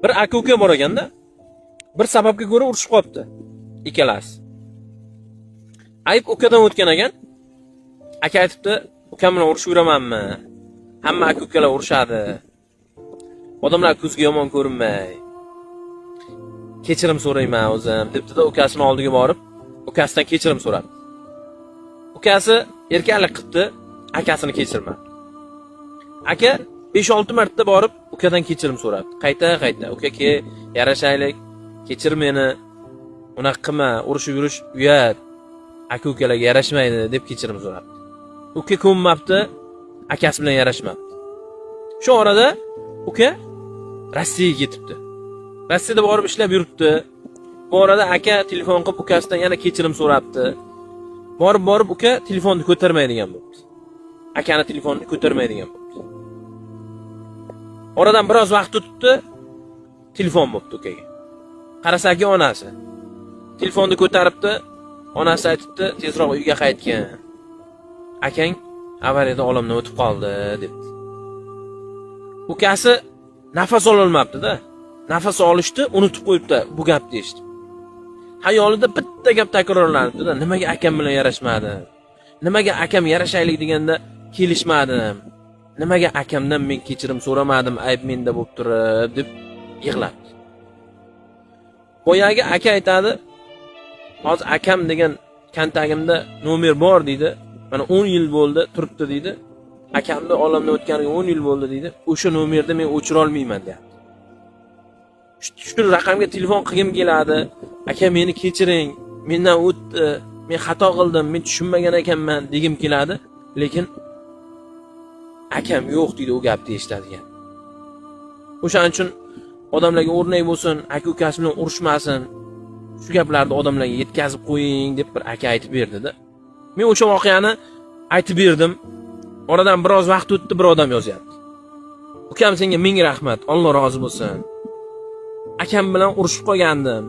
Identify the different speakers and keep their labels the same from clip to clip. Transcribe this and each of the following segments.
Speaker 1: Bir aka-uka bor ekanda, bir sababga ko'ra urushib qolibdi ikkalasi. Ayb ukadan o'tgan ekan. Aka aytibdi, ukam bilan urushib yuramanmi? Hamma aka-ukalar urushadi. Odamlar ko'zga yomon ko'rinmay. Kechirim so'rayman o'zim, debdi-da ukasining oldiga borib, ukasidan kechirim so'radi. Ukasi erkaklik qilibdi, akasini kechirmadi. Aka 5-6 marta borib ukadan kechirim so'radi. Qayta, uka yarashaylik, kechir meni. Unaqa qilma, urushib yurish uyat. Aka-ukalarga yarashmaydi deb kechirim so'radi. Uka ko'nmabdi, akasi bilan yarashmabdi. Shu orada uka Rossiyaga ketibdi. Rossiyada borib ishlab yuribdi. Bu orada aka telefon qilib ukasidan yana kechirim so'rabdi. Borib uka telefonni ko'tarmaydigan bo'ldi. Akani telefonni ko'tarmaydigan bo'ldi. Oradan biroz vaqt o'tibdi, telefon bo'libdi ukaga. Qarasa aka onasi. Telefonni ko'taribdi, onasi aytibdi, tezroq uyga qaytgan. Akang avariyada olamdan o'tib qoldi, debdi. Ukasi nafas ololmabdi-da. Nafas olishni unutib qo'yibdi bu gapni eshitib. Xayolida bitta gap takrorlanibdi-da, nimaga akam bilan yarashmadim? Nimaga akam yarashaylik deganda kelishmadim? Nimaga akamdan men kechirim so'ramadim, ayb menda bo'lib turib deb yig'labdi. Boyagi aka aytadi, hozir akam degan kontagimda nomer bor deydi. Mana 10 yil bo'ldi turibdi deydi. Akamni olamdan o'tganiga 10 yil bo'ldi deydi. O'sha nomerni men o'chira olmayman deyapti. Shu raqamga telefon qilgim keladi. Aka meni kechiring. Mendan o'tdi. Men xato qildim. Men tushunmagan ekanman degim keladi, lekin akam yo'q deydi u gapni eshitadigan. O'shaning uchun odamlarga o'rnak bo'lsin, aka-ukasi bilan urushmasin. Shu gaplarni odamlarga yetkazib qo'ying deb bir aka aytib berdi-da. Men o'sha voqeani aytib berdim. Oradan biroz vaqt o'tdi, bir odam yozyapti. Ukam senga ming rahmat, Alloh rozi bo'lsin. Akam bilan urushib qolgandim.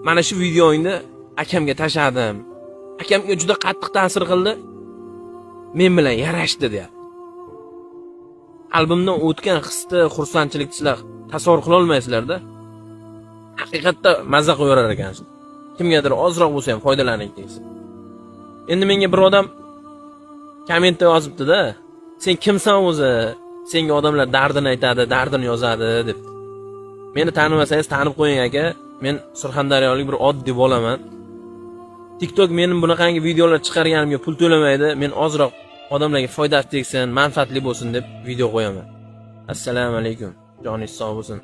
Speaker 1: Mana shu videoingni akamga tashladim. Akamga juda qattiq ta'sir qildi. Men bilan yarashdi deyapti. Qalbimdan o'tgan hisni, xursandchilikni sizlar tasavvur qila olmaysizlar-da. Haqiqatda mazza qo'yarar ekansiz. Kimgadir ozroq bo'lsa ham foydalaning deysiz. Endi menga bir odam kommentda yozibdi-da, sen kimsan o'zi? Senga odamlar dardini aytadi, dardini yozadi deb. Meni tanimasangiz tanib qo'ying aka. Men Surxondaryolik bir oddiy bolaman. TikTok mening bunaqangi videolar chiqarganimga pul to'lamaydi. Men ozroq odamlarga foydasi tegsin, manfaatli bo'lsin deb video qo'yaman. Assalomu alaykum. Joningiz sog' bo'lsin.